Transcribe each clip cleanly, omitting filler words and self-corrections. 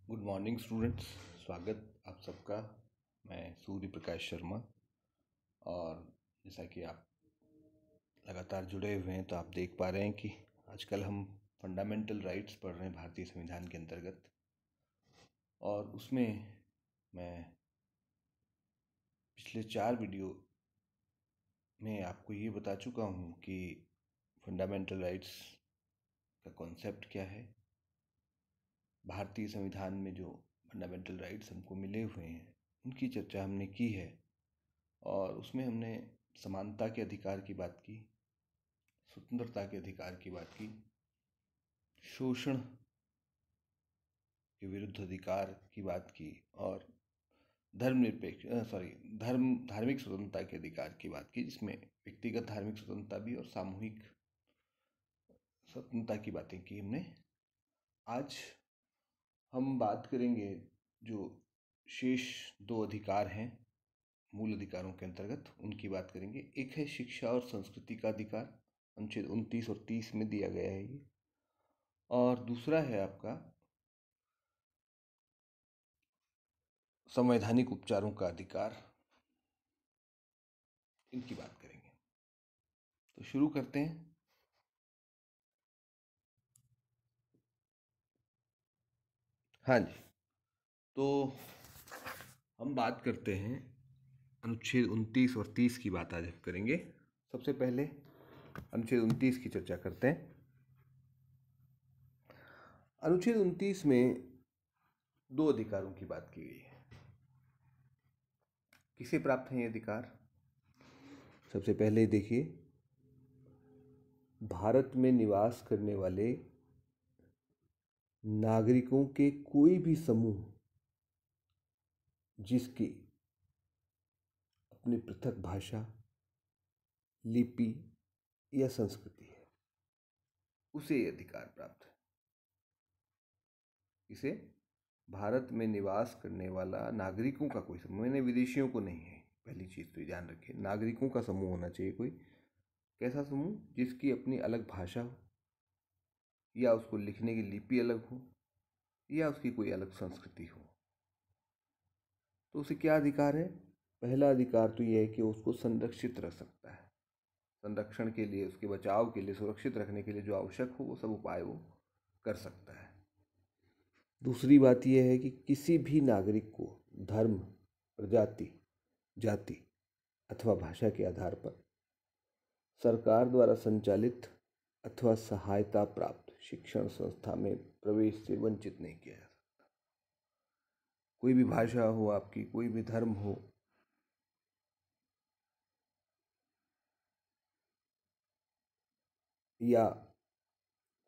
Good morning students. स्वागत आप सबका। मैं सूर्य प्रकाश शर्मा। और जैसा कि आप लगातार जुड़े हुए हैं तो आप देख पा रहे हैं कि आजकल हम फंडामेंटल राइट्स पढ़ रहे हैं भारतीय संविधान के अंतर्गत। और उसमें मैं पिछले 4 वीडियो में आपको ये बता चुका हूँ कि फंडामेंटल राइट्स का कॉन्सेप्ट क्या है। भारतीय संविधान में जो फंडामेंटल राइट्स हमको मिले हुए हैं उनकी चर्चा हमने की है। और उसमें हमने समानता के अधिकार की बात की, स्वतंत्रता के अधिकार की बात की, शोषण के विरुद्ध अधिकार की बात की और धार्मिक स्वतंत्रता के अधिकार की बात की, जिसमें व्यक्तिगत धार्मिक स्वतंत्रता भी और सामूहिक स्वतंत्रता की बातें की हमने। आज हम बात करेंगे जो शेष 2 अधिकार हैं मूल अधिकारों के अंतर्गत, उनकी बात करेंगे। एक है शिक्षा और संस्कृति का अधिकार, अनुच्छेद 29 और 30 में दिया गया है ये। और दूसरा है आपका संवैधानिक उपचारों का अधिकार, इनकी बात करेंगे। तो शुरू करते हैं। हाँ जी, तो हम बात करते हैं अनुच्छेद 29 और 30 की बात आज हम करेंगे। सबसे पहले अनुच्छेद 29 की चर्चा करते हैं। अनुच्छेद 29 में 2 अधिकारों की बात की गई है। किसे प्राप्त है ये अधिकार? सबसे पहले देखिए, भारत में निवास करने वाले नागरिकों के कोई भी समूह जिसकी अपनी पृथक भाषा, लिपि या संस्कृति है, उसे ये अधिकार प्राप्त है। इसे भारत में निवास करने वाला नागरिकों का कोई समूह, मैंने विदेशियों को नहीं है। पहली चीज़ तो ध्यान रखिए, नागरिकों का समूह होना चाहिए। कोई कैसा समूह? जिसकी अपनी अलग भाषा हो, या उसको लिखने की लिपि अलग हो, या उसकी कोई अलग संस्कृति हो। तो उसे क्या अधिकार है? पहला अधिकार तो यह है कि उसको संरक्षित रख सकता है। संरक्षण के लिए, उसके बचाव के लिए, सुरक्षित रखने के लिए जो आवश्यक हो वो सब उपाय वो कर सकता है। दूसरी बात यह है कि किसी भी नागरिक को धर्म, प्रजाति, जाति अथवा भाषा के आधार पर सरकार द्वारा संचालित अथवा सहायता प्राप्त शिक्षण संस्था में प्रवेश से वंचित नहीं किया जा सकता। कोई भी भाषा हो आपकी, कोई भी धर्म हो, या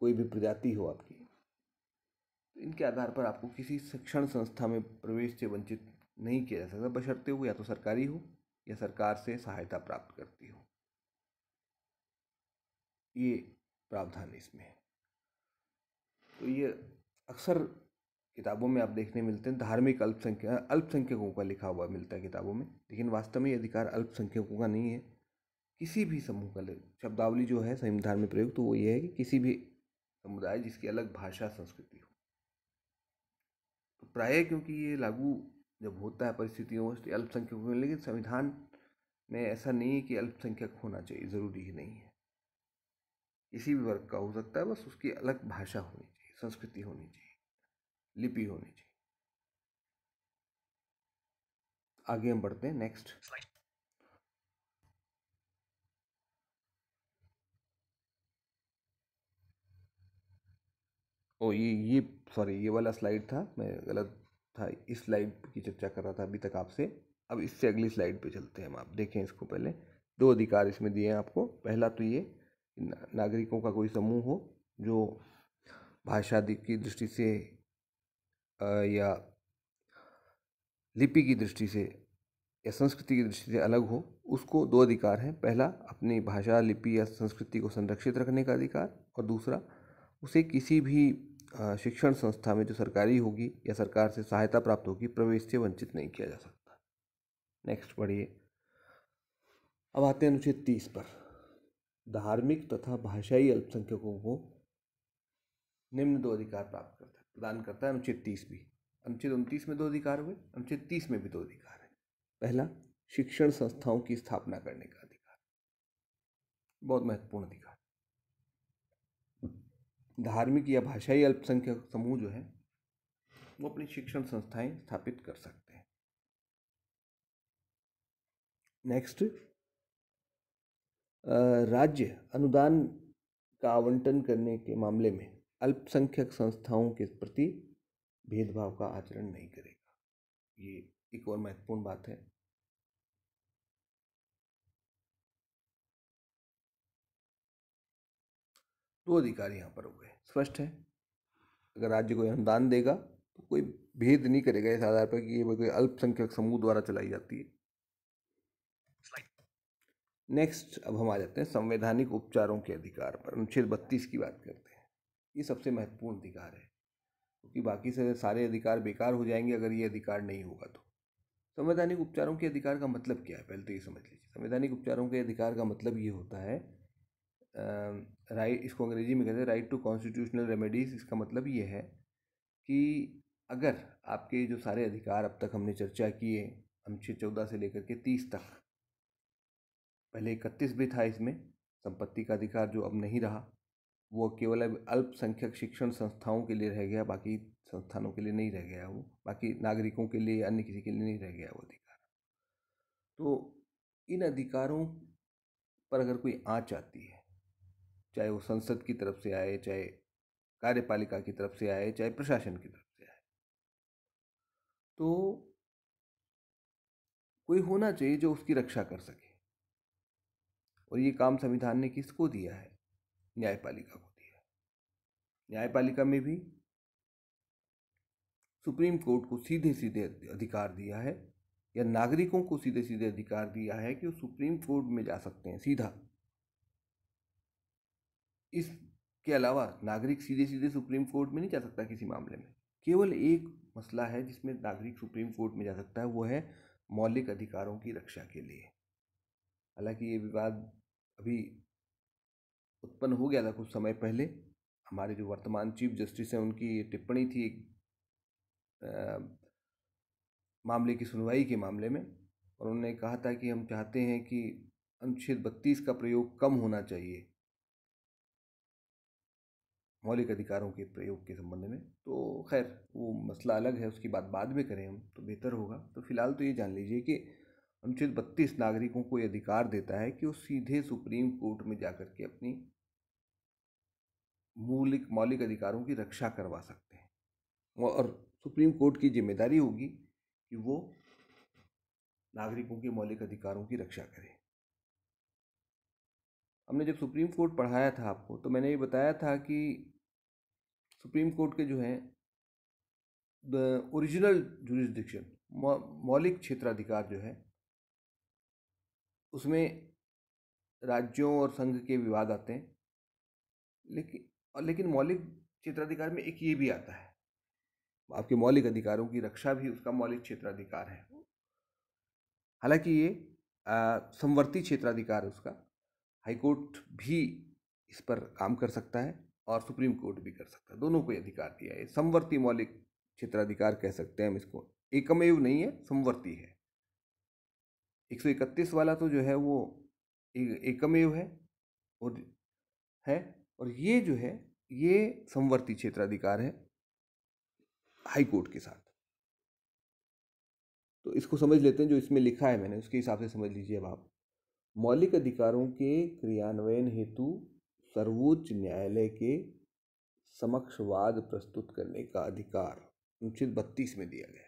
कोई भी प्रजाति हो आपकी, तो इनके आधार पर आपको किसी शिक्षण संस्था में प्रवेश से वंचित नहीं किया जा सकता, बशर्ते वो या तो सरकारी हो या सरकार से सहायता प्राप्त करती हो। ये प्रावधान इसमें है। तो ये अक्सर किताबों में आप देखने मिलते हैं, धार्मिक अल्पसंख्यकों का लिखा हुआ मिलता है किताबों में, लेकिन वास्तव में ये अधिकार अल्पसंख्यकों का नहीं है, किसी भी समूह का। शब्दावली जो है संविधान में प्रयुक्त, तो वो ये है कि किसी भी समुदाय जिसकी अलग भाषा, संस्कृति हो। तो प्रायः क्योंकि ये लागू जब होता है परिस्थितियों में अल्पसंख्यकों में, लेकिन संविधान में ऐसा नहीं है कि अल्पसंख्यक होना चाहिए, ज़रूरी ही नहीं है। किसी भी वर्ग का हो सकता है, बस उसकी अलग भाषा होनी चाहिए, संस्कृति होनी चाहिए, लिपि होनी चाहिए। आगे हम बढ़ते हैं। नेक्स्ट ये सॉरी, ये वाला स्लाइड था, मैं गलत था। इस स्लाइड की चर्चा कर रहा था अभी तक आपसे। अब इससे अगली स्लाइड पे चलते हैं हम। आप देखें इसको। पहले 2 अधिकार इसमें दिए हैं आपको। पहला तो ये नागरिकों का कोई समूह हो जो भाषा की दृष्टि से या लिपि की दृष्टि से या संस्कृति की दृष्टि से अलग हो, उसको 2 अधिकार हैं। पहला, अपनी भाषा, लिपि या संस्कृति को संरक्षित रखने का अधिकार, और दूसरा, उसे किसी भी शिक्षण संस्था में जो सरकारी होगी या सरकार से सहायता प्राप्त होगी, प्रवेश से वंचित नहीं किया जा सकता। नेक्स्ट पढ़िए। अब आते हैं अनुच्छेद 30 पर। धार्मिक तथा भाषाई अल्पसंख्यकों को निम्न 2 अधिकार प्रदान करता है अनुच्छेद 30 भी। अनुच्छेद 29 में 2 अधिकार हुए, अनुच्छेद 30 में भी 2 अधिकार है। पहला, शिक्षण संस्थाओं की स्थापना करने का अधिकार, बहुत महत्वपूर्ण अधिकार। धार्मिक या भाषाई अल्पसंख्यक समूह जो है वो अपनी शिक्षण संस्थाएं स्थापित कर सकते हैं। नेक्स्ट, राज्य अनुदान का आवंटन करने के मामले में अल्पसंख्यक संस्थाओं के प्रति भेदभाव का आचरण नहीं करेगा। ये एक और महत्वपूर्ण बात है। दो अधिकार यहाँ पर हो गए, स्पष्ट है। अगर राज्य कोई अनुदान देगा तो कोई भेद नहीं करेगा इस आधार पर कि ये कोई अल्पसंख्यक समूह द्वारा चलाई जाती है। नेक्स्ट, अब हम आ जाते हैं संवैधानिक उपचारों के अधिकार पर। अनुच्छेद 32 की बात करते हैं। ये सबसे महत्वपूर्ण अधिकार है, क्योंकि बाकी से सारे अधिकार बेकार हो जाएंगे अगर ये अधिकार नहीं होगा तो। संवैधानिक उपचारों के अधिकार का मतलब क्या है, पहले तो ये समझ लीजिए। संवैधानिक उपचारों के अधिकार का मतलब ये होता है, राइट, इसको अंग्रेजी में कहते हैं राइट टू कॉन्स्टिट्यूशनल रेमेडीज। इसका मतलब ये है कि अगर आपके जो सारे अधिकार अब तक हमने चर्चा किए, अनुच्छेद 14 से लेकर के 30 तक, पहले 31 भी था इसमें, संपत्ति का अधिकार जो अब नहीं रहा, वो केवल अब अल्पसंख्यक शिक्षण संस्थाओं के लिए रह गया, बाकी संस्थानों के लिए नहीं रह गया वो, बाकी नागरिकों के लिए, अन्य किसी के लिए नहीं रह गया वो अधिकार। तो इन अधिकारों पर अगर कोई आँच आती है, चाहे वो संसद की तरफ से आए, चाहे कार्यपालिका की तरफ से आए, चाहे प्रशासन की तरफ से आए, तो कोई होना चाहिए जो उसकी रक्षा कर सके। और ये काम संविधान ने किसको दिया है? न्यायपालिका को दिया है। न्यायपालिका में भी सुप्रीम कोर्ट को सीधे सीधे अधिकार दिया है, या नागरिकों को सीधे सीधे अधिकार दिया है कि वो सुप्रीम कोर्ट में जा सकते हैं सीधा। इसके अलावा नागरिक सीधे सीधे सुप्रीम कोर्ट में नहीं जा सकता किसी मामले में। केवल एक मसला है जिसमें नागरिक सुप्रीम कोर्ट में जा सकता है, वो है मौलिक अधिकारों की रक्षा के लिए। हालांकि ये विवाद अभी उत्पन्न हो गया था कुछ समय पहले। हमारे जो वर्तमान चीफ जस्टिस हैं उनकी ये टिप्पणी थी एक मामले की सुनवाई के मामले में, और उन्होंने कहा था कि हम चाहते हैं कि अनुच्छेद 32 का प्रयोग कम होना चाहिए मौलिक अधिकारों के प्रयोग के संबंध में। तो खैर वो मसला अलग है, उसकी बात बाद में करें हम तो बेहतर होगा। तो फिलहाल तो ये जान लीजिए कि अनुच्छेद 32 नागरिकों को ये अधिकार देता है कि वो सीधे सुप्रीम कोर्ट में जाकर के अपनी मौलिक अधिकारों की रक्षा करवा सकते हैं, और सुप्रीम कोर्ट की जिम्मेदारी होगी कि वो नागरिकों के मौलिक अधिकारों की रक्षा करे। हमने जब सुप्रीम कोर्ट पढ़ाया था आपको, तो मैंने ये बताया था कि सुप्रीम कोर्ट के जो हैं द ओरिजिनल जुरिस्डिक्शन, मौलिक क्षेत्राधिकार जो है, उसमें राज्यों और संघ के विवाद आते हैं, लेकिन मौलिक क्षेत्राधिकार में एक ये भी आता है, आपके मौलिक अधिकारों की रक्षा भी उसका मौलिक क्षेत्राधिकार है। हालांकि ये समवर्ती क्षेत्राधिकार है उसका। हाईकोर्ट भी इस पर काम कर सकता है और सुप्रीम कोर्ट भी कर सकता है, दोनों को अधिकार दिया है। समवर्ती मौलिक क्षेत्राधिकार कह सकते हैं हम इसको, एकमेव नहीं है, समवर्ती है। 131 वाला तो जो है वो एकमेव है, और ये जो है ये समवर्ती क्षेत्राधिकार है हाईकोर्ट के साथ। तो इसको समझ लेते हैं, जो इसमें लिखा है मैंने उसके हिसाब से समझ लीजिए अब आप। मौलिक अधिकारों के क्रियान्वयन हेतु सर्वोच्च न्यायालय के समक्ष वाद प्रस्तुत करने का अधिकार अनुच्छेद 32 में दिया गया है।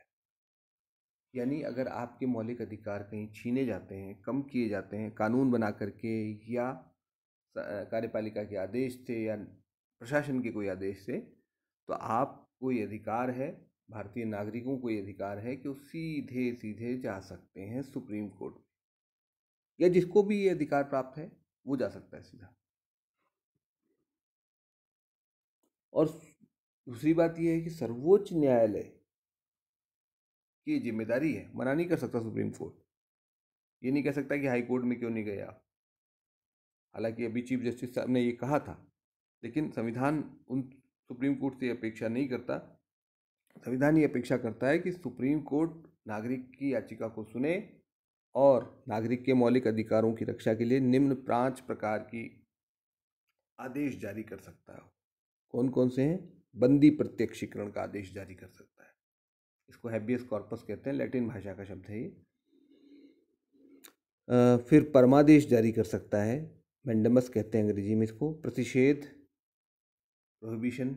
यानी अगर आपके मौलिक अधिकार कहीं छीने जाते हैं, कम किए जाते हैं कानून बना करके, या कार्यपालिका के आदेश से, या प्रशासन के कोई आदेश से, तो आपको ये अधिकार है, भारतीय नागरिकों को ये अधिकार है कि वो सीधे सीधे जा सकते हैं सुप्रीम कोर्ट, या जिसको भी ये अधिकार प्राप्त है वो जा सकता है सीधा। और दूसरी बात यह है कि सर्वोच्च न्यायालय की जिम्मेदारी है, मना नहीं कर सकता सुप्रीम कोर्ट, ये नहीं कह सकता कि हाई कोर्ट में क्यों नहीं गया। हालांकि अभी चीफ जस्टिस साहब ने ये कहा था, लेकिन संविधान उन सुप्रीम कोर्ट से अपेक्षा नहीं करता संविधान ये अपेक्षा करता है कि सुप्रीम कोर्ट नागरिक की याचिका को सुने और नागरिक के मौलिक अधिकारों की रक्षा के लिए निम्न 5 प्रकार की आदेश जारी कर सकता है। कौन कौन से हैं? बंदी प्रत्यक्षीकरण का आदेश जारी कर सकता है, इसको हैबियस कॉर्पस कहते हैं, लैटिन भाषा का शब्द है ये। फिर परमादेश जारी कर सकता है, मैंडमस कहते हैं अंग्रेजी में इसको। प्रतिषेध, प्रोहिबिशन,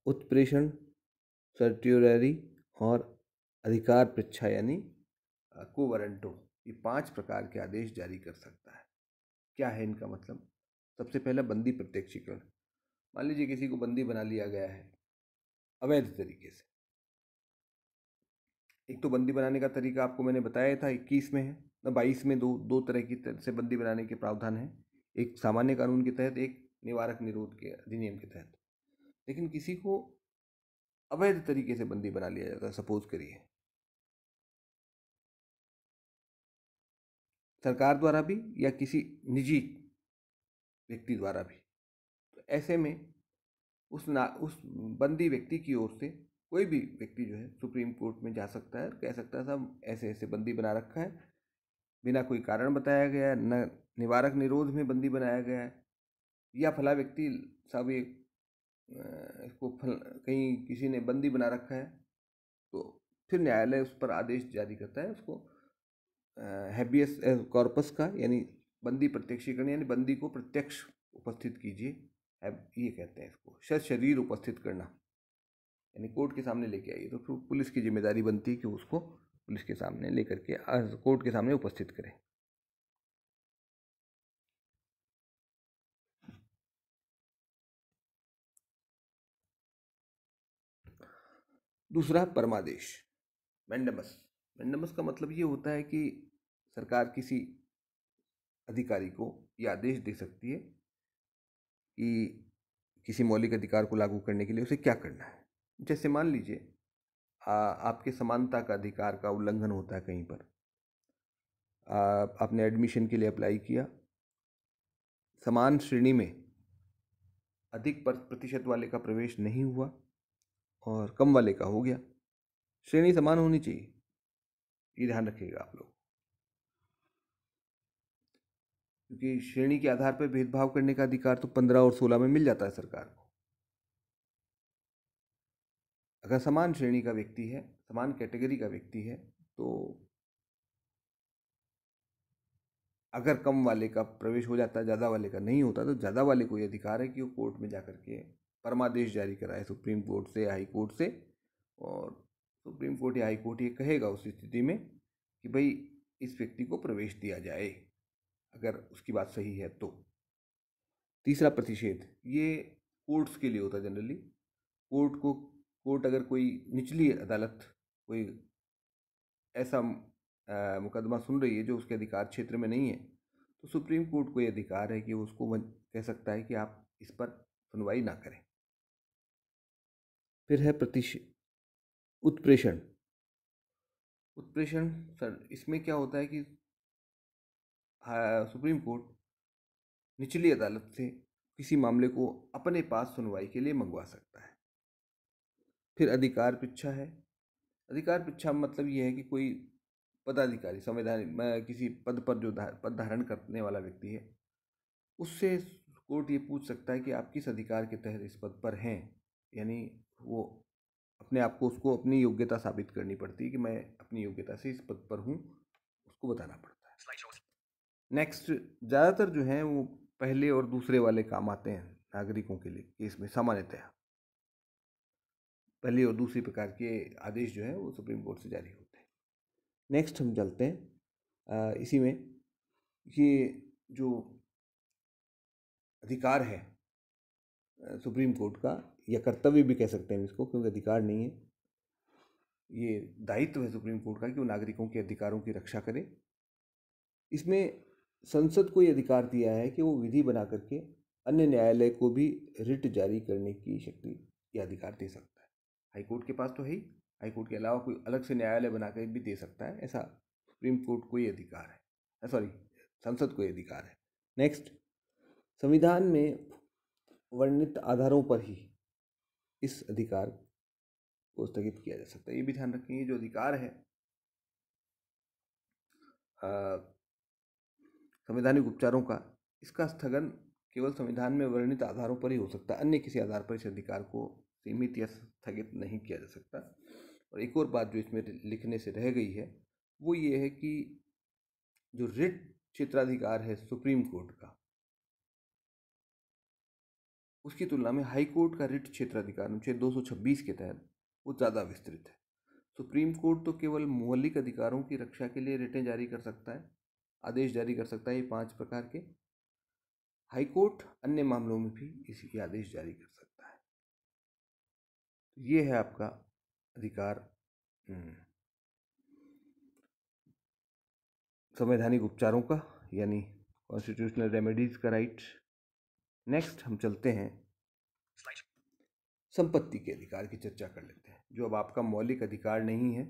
उत्प्रेषण, सर्ट्यूररी और अधिकार पृच्छा यानी कोवरंटो, ये 5 प्रकार के आदेश जारी कर सकता है। क्या है इनका मतलब? सबसे पहला बंदी प्रत्यक्षीकरण। मान लीजिए किसी को बंदी बना लिया गया है अवैध तरीके से। एक तो बंदी बनाने का तरीका आपको मैंने बताया था 21 में है ना, 22 में दो तरह की से बंदी बनाने के प्रावधान है, एक सामान्य कानून के तहत, एक निवारक निरोध के अधिनियम के तहत। लेकिन किसी को अवैध तरीके से बंदी बना लिया जाता है, सपोज करिए सरकार द्वारा भी या किसी निजी व्यक्ति द्वारा भी, तो ऐसे में उस बंदी व्यक्ति की ओर से कोई भी व्यक्ति जो है सुप्रीम कोर्ट में जा सकता है और कह सकता है साहब ऐसे ऐसे बंदी बना रखा है, बिना कोई कारण बताया गया है, न निवारक निरोध में बंदी बनाया गया है, या फला व्यक्ति साहब ये इसको कहीं किसी ने बंदी बना रखा है, तो फिर न्यायालय उस पर आदेश जारी करता है, उसको हैबियस कॉर्पस का यानी बंदी प्रत्यक्षीकरण यानी बंदी को प्रत्यक्ष उपस्थित कीजिए, ये कहते हैं इसको, शरीर उपस्थित करना यानी कोर्ट के सामने लेके आइए। तो फिर पुलिस की जिम्मेदारी बनती है कि उसको पुलिस के सामने लेकर के कोर्ट के सामने उपस्थित करें। दूसरा परमादेश, मैंडमस। मैंडमस का मतलब ये होता है कि सरकार किसी अधिकारी को ये आदेश दे सकती है कि किसी मौलिक अधिकार को लागू करने के लिए उसे क्या करना है। जैसे मान लीजिए आपके समानता का अधिकार का उल्लंघन होता है कहीं पर, आपने एडमिशन के लिए अप्लाई किया, समान श्रेणी में अधिक प्रतिशत वाले का प्रवेश नहीं हुआ और कम वाले का हो गया। श्रेणी समान होनी चाहिए, ये ध्यान रखिएगा आप लोग, क्योंकि श्रेणी के आधार पर भेदभाव करने का अधिकार तो 15 और 16 में मिल जाता है सरकार को। अगर समान श्रेणी का व्यक्ति है, समान कैटेगरी का व्यक्ति है, तो अगर कम वाले का प्रवेश हो जाता है, ज़्यादा वाले का नहीं होता, तो ज़्यादा वाले को ये अधिकार है कि वो कोर्ट में जाकर के परमादेश जारी कराए, सुप्रीम कोर्ट से, हाई कोर्ट से, और सुप्रीम कोर्ट या हाई कोर्ट ये कहेगा उस स्थिति में कि भाई इस व्यक्ति को प्रवेश दिया जाए, अगर उसकी बात सही है तो। तीसरा प्रतिषेध, ये कोर्ट्स के लिए होता है जनरली। कोर्ट अगर कोई निचली अदालत कोई ऐसा मुकदमा सुन रही है जो उसके अधिकार क्षेत्र में नहीं है, तो सुप्रीम कोर्ट को ये अधिकार है कि वो उसको कह सकता है कि आप इस पर सुनवाई ना करें। फिर है उत्प्रेषण। उत्प्रेषण सर इसमें क्या होता है कि सुप्रीम कोर्ट निचली अदालत से किसी मामले को अपने पास सुनवाई के लिए मंगवा सकता है। फिर अधिकार पृच्छा है। अधिकार पृच्छा मतलब ये है कि कोई पदाधिकारी, संवैधानिक किसी पद पर जो पद धारण करने वाला व्यक्ति है, उससे कोर्ट ये पूछ सकता है कि आप किस अधिकार के तहत इस पद पर हैं, यानी वो अपने आप को, उसको अपनी योग्यता साबित करनी पड़ती है कि मैं अपनी योग्यता से इस पद पर हूँ, उसको बताना पड़ता है। नेक्स्ट, ज़्यादातर जो हैं वो पहले और दूसरे वाले काम आते हैं नागरिकों के लिए केस में। सामान्यतः पहली और दूसरी प्रकार के आदेश जो है वो सुप्रीम कोर्ट से जारी होते हैं। नेक्स्ट हम चलते हैं इसी में, ये जो अधिकार है सुप्रीम कोर्ट का, या कर्तव्य भी कह सकते हैं इसको, क्योंकि अधिकार नहीं है, ये दायित्व है सुप्रीम कोर्ट का कि वो नागरिकों के अधिकारों की रक्षा करे। इसमें संसद को ये अधिकार दिया है कि वो विधि बना करके अन्य न्यायालय को भी रिट जारी करने की शक्ति या अधिकार दे सकता है। हाई कोर्ट के पास तो है ही, हाई कोर्ट के अलावा कोई अलग से न्यायालय बनाकर भी दे सकता है, ऐसा सुप्रीम कोर्ट को ये अधिकार है, सॉरी संसद को ये अधिकार है। नेक्स्ट, संविधान में वर्णित आधारों पर ही इस अधिकार को स्थगित किया जा सकता है। ये भी ध्यान रखें, ये जो अधिकार है संवैधानिक उपचारों का, इसका स्थगन केवल संविधान में वर्णित आधारों पर ही हो सकता है, अन्य किसी आधार पर इस अधिकार को सीमित या स्थगित नहीं किया जा सकता। और एक और बात जो इसमें लिखने से रह गई है वो ये है कि जो रिट क्षेत्राधिकार है सुप्रीम कोर्ट का, उसकी तुलना में हाई कोर्ट का रिट क्षेत्राधिकार अनुच्छेद 226 के तहत वो ज़्यादा विस्तृत है। सुप्रीम कोर्ट तो केवल मौलिक अधिकारों की रक्षा के लिए रिटें जारी कर सकता है, आदेश जारी कर सकता है, ये 5 प्रकार के। हाई कोर्ट अन्य मामलों में भी इसी आदेश जारी कर सकता है। तो ये है आपका अधिकार संवैधानिक उपचारों का, यानी कॉन्स्टिट्यूशनल रेमेडीज का राइट। नेक्स्ट हम चलते हैं संपत्ति के अधिकार की चर्चा कर लेते हैं, जो अब आपका मौलिक अधिकार नहीं है,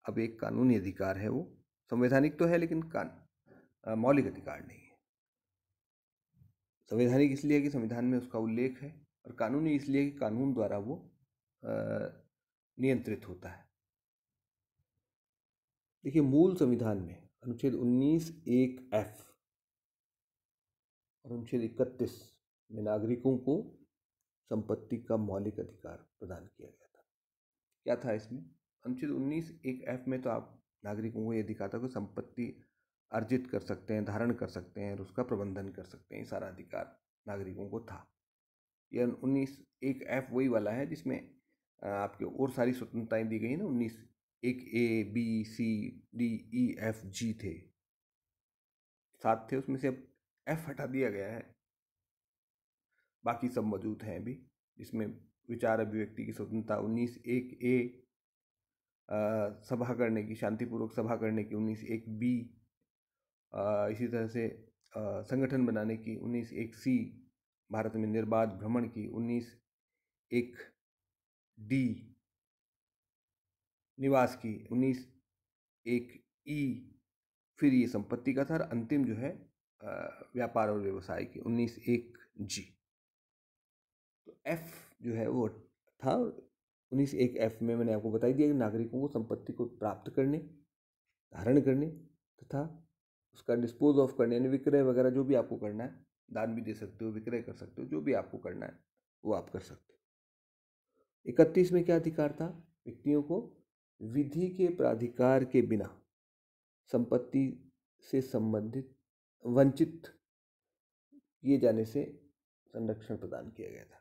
अब एक कानूनी अधिकार है। वो संवैधानिक तो है लेकिन मौलिक अधिकार नहीं है। संवैधानिक इसलिए कि संविधान में उसका उल्लेख है, और कानूनी इसलिए कि कानून द्वारा वो नियंत्रित होता है। देखिए, मूल संविधान में अनुच्छेद 19(1)(f) और अनुच्छेद 31 में नागरिकों को संपत्ति का मौलिक अधिकार प्रदान किया गया था। क्या था इसमें? अनुच्छेद 19(1)(f) में तो आप नागरिकों को यह अधिकार था कि संपत्ति अर्जित कर सकते हैं, धारण कर सकते हैं और उसका प्रबंधन कर सकते हैं, ये सारा अधिकार नागरिकों को था। यह 19(1)(f) वही वाला है जिसमें आपके और सारी स्वतंत्रताएं दी गई ना। 19(1)(a), B, C, D, E, F, G थे, 7 थे, उसमें से अब F हटा दिया गया है, बाकी सब मौजूद हैं अभी, जिसमें विचार अभिव्यक्ति की स्वतंत्रता 19(1)(a), सभा करने की, शांतिपूर्वक सभा करने की 19(1)(b), इसी तरह से संगठन बनाने की 19(1)(c), भारत में निर्बाध भ्रमण की 19(1)(d), निवास की 19(1)(e), फिर ये संपत्ति का था, अंतिम जो है व्यापार और व्यवसाय की 19(1)(g). तो F जो है वो था 19(1)(f) में मैंने आपको बताई दिया कि नागरिकों को संपत्ति को प्राप्त करने, धारण करने तथा उसका डिस्पोज ऑफ करने, यानी विक्रय वगैरह जो भी आपको करना है, दान भी दे सकते हो, विक्रय कर सकते हो, जो भी आपको करना है वो आप कर सकते हो। 31 में क्या अधिकार था? व्यक्तियों को विधि के प्राधिकार के बिना संपत्ति से संबंधित वंचित किए जाने से संरक्षण प्रदान किया गया था।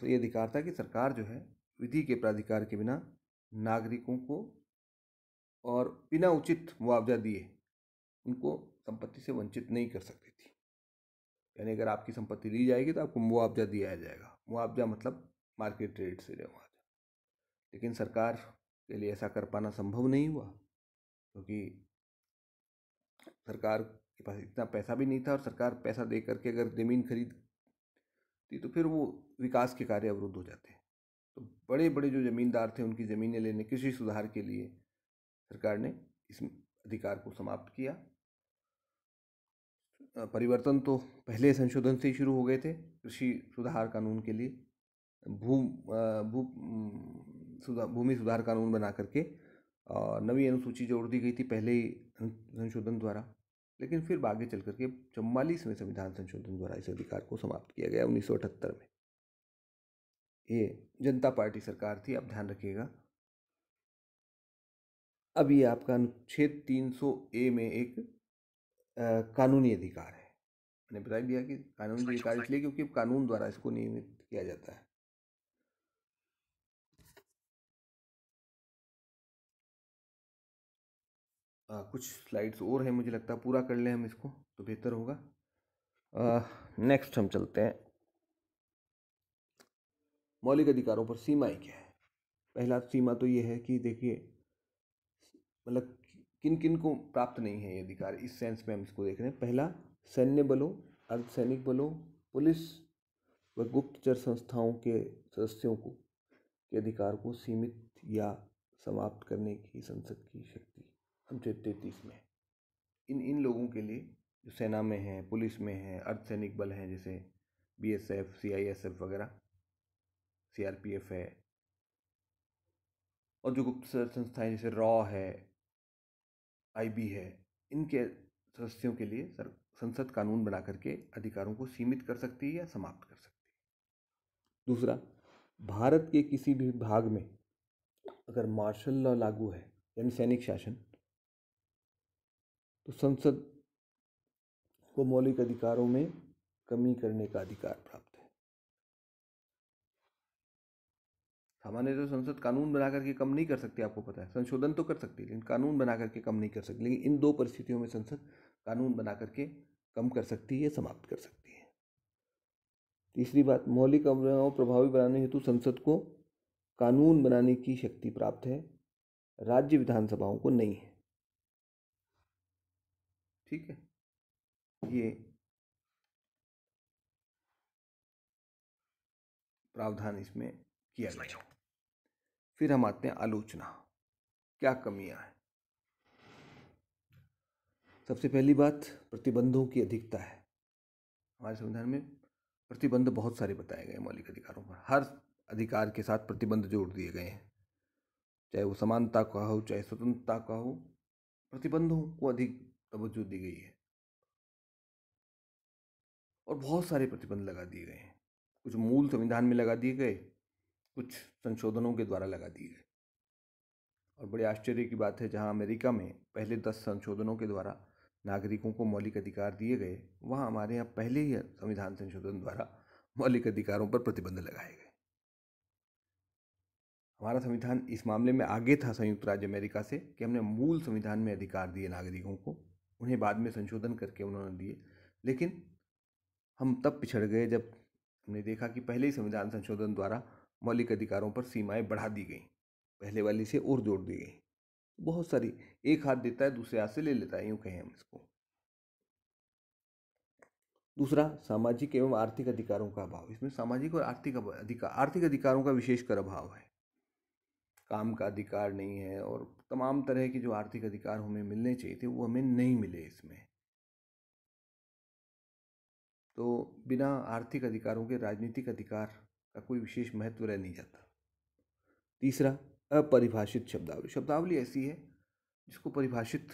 ये अधिकार था कि सरकार जो है विधि के प्राधिकार के बिना नागरिकों को और बिना उचित मुआवजा दिए उनको संपत्ति से वंचित नहीं कर सकती थी। यानी अगर आपकी संपत्ति ली जाएगी तो आपको मुआवजा दिया जाएगा। मुआवजा मतलब मार्केट रेट से मुआवजा। लेकिन सरकार के लिए ऐसा कर पाना संभव नहीं हुआ, क्योंकि सरकार के पास इतना पैसा भी नहीं था, और सरकार पैसा दे करके अगर ज़मीन खरीदती तो फिर वो विकास के कार्य अवरुद्ध हो जाते। तो बड़े बड़े जो ज़मींदार थे उनकी ज़मीनें लेने, कृषि सुधार के लिए सरकार ने इस अधिकार को समाप्त किया। परिवर्तन तो पहले संशोधन से ही शुरू हो गए थे कृषि सुधार कानून के लिए। भूमि सुधार कानून बना करके नवी अनुसूची जोड़ दी गई थी पहले ही संशोधन द्वारा, लेकिन फिर आगे चल करके 44वें संविधान संशोधन द्वारा इस अधिकार को समाप्त किया गया 1978 में। ये जनता पार्टी सरकार थी, आप ध्यान रखिएगा। अब ये आपका अनुच्छेद 300A में एक कानूनी अधिकार है। मैंने बता दिया कि कानूनी अधिकार इसलिए क्योंकि कानून द्वारा इसको नियमित किया जाता है। कुछ स्लाइड्स और हैं, मुझे लगता है पूरा कर लें हम इसको तो बेहतर होगा। नेक्स्ट हम चलते हैं मौलिक अधिकारों पर सीमाएं क्या है। पहला सीमा तो ये है कि देखिए, मतलब किन किन को प्राप्त नहीं है ये अधिकार, इस सेंस में हम इसको देख रहे हैं। पहला, सैन्य बलों, अर्धसैनिक बलों, पुलिस व गुप्तचर संस्थाओं के सदस्यों को के अधिकार को सीमित या समाप्त करने की संसद की शक्ति अनुच्छेद 33 में। इन लोगों के लिए जो सेना में हैं, पुलिस में हैं, अर्धसैनिक बल हैं जैसे BSF, CISF वगैरह, CRPF है, और जो गुप्त संस्थाएं जैसे रॉ है, आईबी है, इनके सदस्यों के लिए संसद कानून बना करके अधिकारों को सीमित कर सकती है या समाप्त कर सकती है। दूसरा, भारत के किसी भी भाग में अगर मार्शल लॉ लागू है यानी सैनिक शासन, तो संसद को मौलिक अधिकारों में कमी करने का अधिकार प्राप्त है। सामान्य तो संसद कानून बना करके कम नहीं कर सकती, आपको पता है, संशोधन तो कर सकती है लेकिन कानून बना करके कम नहीं कर सकती। लेकिन इन दो परिस्थितियों में संसद कानून बना करके कम कर सकती है, समाप्त कर सकती है। तीसरी बात, मौलिक अवधारणाओं प्रभावी बनाने हेतु संसद को कानून बनाने की शक्ति प्राप्त है, राज्य विधानसभाओं को नहीं है। ठीक है, ये प्रावधान इसमें किया गया है। फिर हम आते हैं आलोचना, क्या कमियां हैं। सबसे पहली बात, प्रतिबंधों की अधिकता है। हमारे संविधान में प्रतिबंध बहुत सारे बताए गए हैं मौलिक अधिकारों पर। हर अधिकार के साथ प्रतिबंध जोड़ दिए गए हैं, चाहे वो समानता का हो, चाहे स्वतंत्रता का हो, प्रतिबंधों को अधिक तवज्जो दी गई है और बहुत सारे प्रतिबंध लगा दिए गए हैं। कुछ मूल संविधान में लगा दिए गए, कुछ संशोधनों के द्वारा लगा दिए गए। और बड़े आश्चर्य की बात है, जहां अमेरिका में पहले 10 संशोधनों के द्वारा नागरिकों को मौलिक अधिकार दिए गए, वहां हमारे यहाँ पहले ही संविधान संशोधन द्वारा मौलिक अधिकारों पर प्रतिबंध लगाए गए। हमारा संविधान इस मामले में आगे था संयुक्त राज्य अमेरिका से कि हमने मूल संविधान में अधिकार दिए नागरिकों को, उन्हें बाद में संशोधन करके उन्होंने दिए। लेकिन हम तब पिछड़ गए जब हमने देखा कि पहले ही संविधान संशोधन द्वारा मौलिक अधिकारों पर सीमाएं बढ़ा दी गई, पहले वाली से और जोड़ दी गई। बहुत सारी, एक हाथ देता है दूसरे हाथ से ले लेता है, यूं कहें हम इसको। दूसरा, सामाजिक एवं आर्थिक अधिकारों का अभाव। इसमें सामाजिक और आर्थिक अधिकारों का विशेषकर अभाव है। काम का अधिकार नहीं है और तमाम तरह के जो आर्थिक अधिकार हमें मिलने चाहिए थे वो हमें नहीं मिले इसमें। तो बिना आर्थिक अधिकारों के राजनीतिक अधिकार का कोई विशेष महत्व रह नहीं जाता। तीसरा, अपरिभाषित शब्दावली। शब्दावली ऐसी है जिसको परिभाषित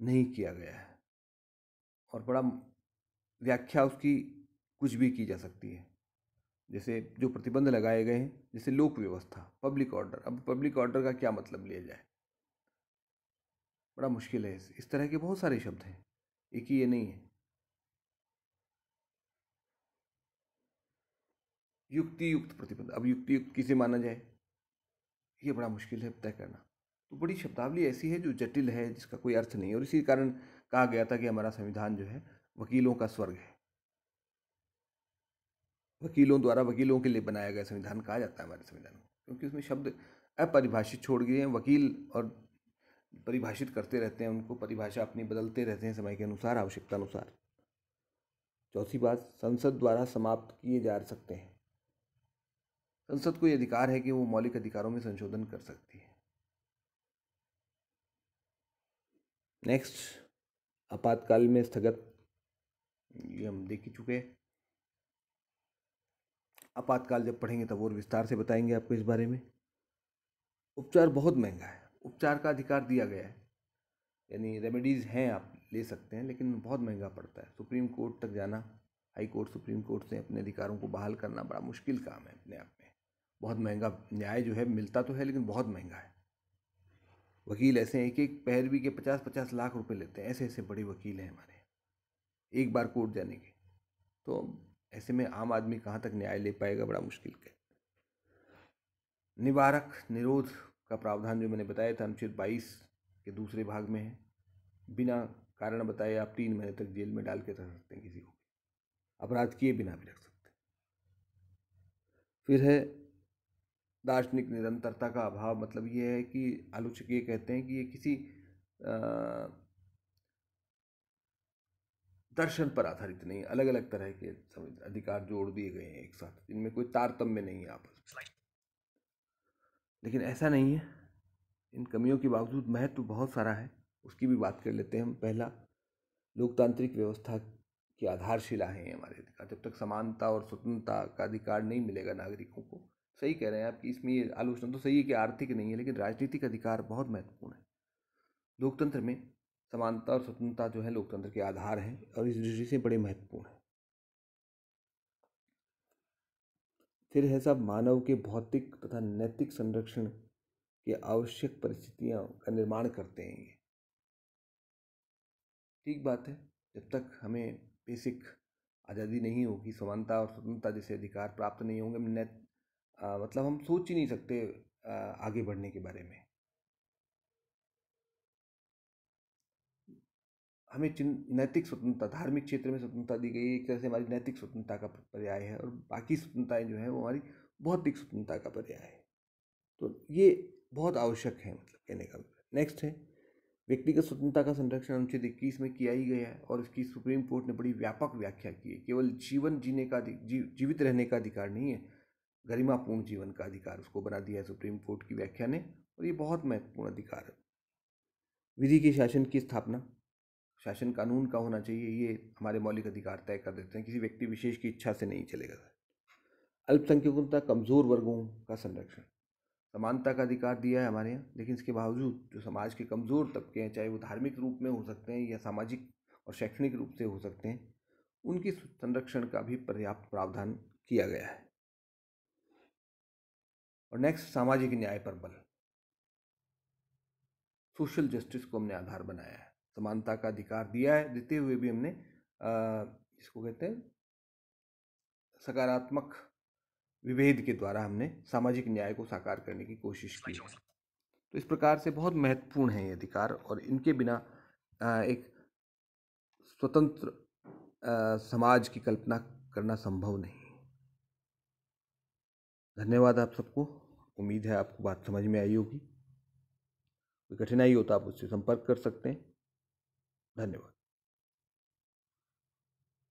नहीं किया गया है और बड़ा व्याख्या उसकी कुछ भी की जा सकती है। जैसे जो प्रतिबंध लगाए गए हैं, जैसे लोक व्यवस्था, पब्लिक ऑर्डर। अब पब्लिक ऑर्डर का क्या मतलब लिया जाए, बड़ा मुश्किल है। इस तरह के बहुत सारे शब्द हैं, एक ही ये नहीं है। युक्ति युक्त प्रतिबंध, अब युक्ति युक्त किसे माना जाए, ये बड़ा मुश्किल है तय करना। तो बड़ी शब्दावली ऐसी है जो जटिल है, जिसका कोई अर्थ नहीं है। और इसी कारण कहा गया था कि हमारा संविधान जो है वकीलों का स्वर्ग है। वकीलों द्वारा वकीलों के लिए बनाया गया संविधान कहा जाता है हमारे संविधान को, क्योंकि उसमें शब्द अपरिभाषित छोड़ गए हैं। वकील और परिभाषित करते रहते हैं, उनको परिभाषा अपनी बदलते रहते हैं समय के अनुसार, आवश्यकता अनुसार। चौथी बात, संसद द्वारा समाप्त किए जा सकते हैं। संसद को यह अधिकार है कि वो मौलिक अधिकारों में संशोधन कर सकती है। नेक्स्ट, आपातकाल में स्थगत, ये हम देख ही चुके हैं। आपातकाल जब पढ़ेंगे तब और विस्तार से बताएंगे आपको इस बारे में। उपचार बहुत महंगा है, उपचार का अधिकार दिया गया है, यानी रेमेडीज़ हैं, आप ले सकते हैं, लेकिन बहुत महंगा पड़ता है। सुप्रीम कोर्ट तक जाना, हाई कोर्ट, सुप्रीम कोर्ट से अपने अधिकारों को बहाल करना बड़ा मुश्किल काम है अपने आप में। बहुत महंगा न्याय जो है मिलता तो है, लेकिन बहुत महंगा है। वकील ऐसे हैं, एक एक पैरवी के 50-50 लाख रुपए लेते हैं। ऐसे ऐसे बड़े वकील हैं हमारे, एक बार कोर्ट जाने के। तो ऐसे में आम आदमी कहाँ तक न्याय ले पाएगा, बड़ा मुश्किल है। निवारक निरोध का प्रावधान जो मैंने बताया था अनुच्छेद 22 के दूसरे भाग में है। बिना कारण बताए आप 3 महीने तक जेल में डाल के रख सकते हैं किसी को, अपराध किए बिना भी रख सकते हैं। फिर है दार्शनिक निरंतरता का अभाव। मतलब ये है कि आलोचक ये कहते हैं कि ये किसी दर्शन पर आधारित नहीं, अलग अलग तरह के अधिकार जोड़ दिए गए हैं एक साथ, इनमें कोई तारतम्य नहीं है आपस में। लेकिन ऐसा नहीं है, इन कमियों के बावजूद महत्व बहुत सारा है, उसकी भी बात कर लेते हैं हम। पहला, लोकतांत्रिक व्यवस्था की आधारशिला है हमारे अधिकार। जब तक समानता और स्वतंत्रता का अधिकार नहीं मिलेगा नागरिकों को, सही कह रहे हैं आप कि इसमें ये आलोचना तो सही है कि आर्थिक नहीं है, लेकिन राजनीतिक अधिकार बहुत महत्वपूर्ण है। लोकतंत्र में समानता और स्वतंत्रता जो है लोकतंत्र के आधार हैं और इस दृष्टि से बड़े महत्वपूर्ण है। फिर है सब मानव के भौतिक तथा नैतिक संरक्षण की आवश्यक परिस्थितियां का निर्माण करते हैं ये। ठीक बात है, जब तक हमें बेसिक आज़ादी नहीं होगी, समानता और स्वतंत्रता जैसे अधिकार प्राप्त नहीं होंगे, मतलब हम सोच ही नहीं सकते आगे बढ़ने के बारे में। हमें नैतिक स्वतंत्रता, धार्मिक क्षेत्र में स्वतंत्रता दी गई, एक तरह से हमारी नैतिक स्वतंत्रता का पर्याय है, और बाकी स्वतंत्रताएं जो है वो हमारी भौतिक स्वतंत्रता का पर्याय है। तो ये बहुत आवश्यक है, मतलब कहने का। नेक्स्ट है व्यक्तिगत स्वतंत्रता का संरक्षण अनुच्छेद 21 में किया ही गया है, और इसकी सुप्रीम कोर्ट ने बड़ी व्यापक व्याख्या की है। केवल जीवन जीने का जीवित रहने का अधिकार नहीं है, गरिमापूर्ण जीवन का अधिकार उसको बना दिया है सुप्रीम कोर्ट की व्याख्या ने, और ये बहुत महत्वपूर्ण अधिकार है। विधि के शासन की स्थापना, शासन कानून का होना चाहिए, ये हमारे मौलिक अधिकार तय कर देते हैं, किसी व्यक्ति विशेष की इच्छा से नहीं चलेगा। अल्पसंख्यकों तथा कमजोर वर्गों का संरक्षण, समानता का अधिकार दिया है हमारे यहाँ, लेकिन इसके बावजूद जो समाज के कमज़ोर तबके हैं, चाहे वो धार्मिक रूप में हो सकते हैं या सामाजिक और शैक्षणिक रूप से हो सकते हैं, उनके संरक्षण का भी पर्याप्त प्रावधान किया गया है। और नेक्स्ट, सामाजिक न्याय पर बल, सोशल जस्टिस को हमने आधार बनाया है। समानता का अधिकार दिया है, देते हुए भी हमने इसको कहते हैं सकारात्मक विभेद के द्वारा हमने सामाजिक न्याय को साकार करने की कोशिश की है। तो इस प्रकार से बहुत महत्वपूर्ण है ये अधिकार, और इनके बिना एक स्वतंत्र समाज की कल्पना करना संभव नहीं। धन्यवाद आप सबको, उम्मीद है आपको बात समझ में आई होगी। कोई कठिनाई हो तो आप उससे संपर्क कर सकते हैं। धन्यवाद।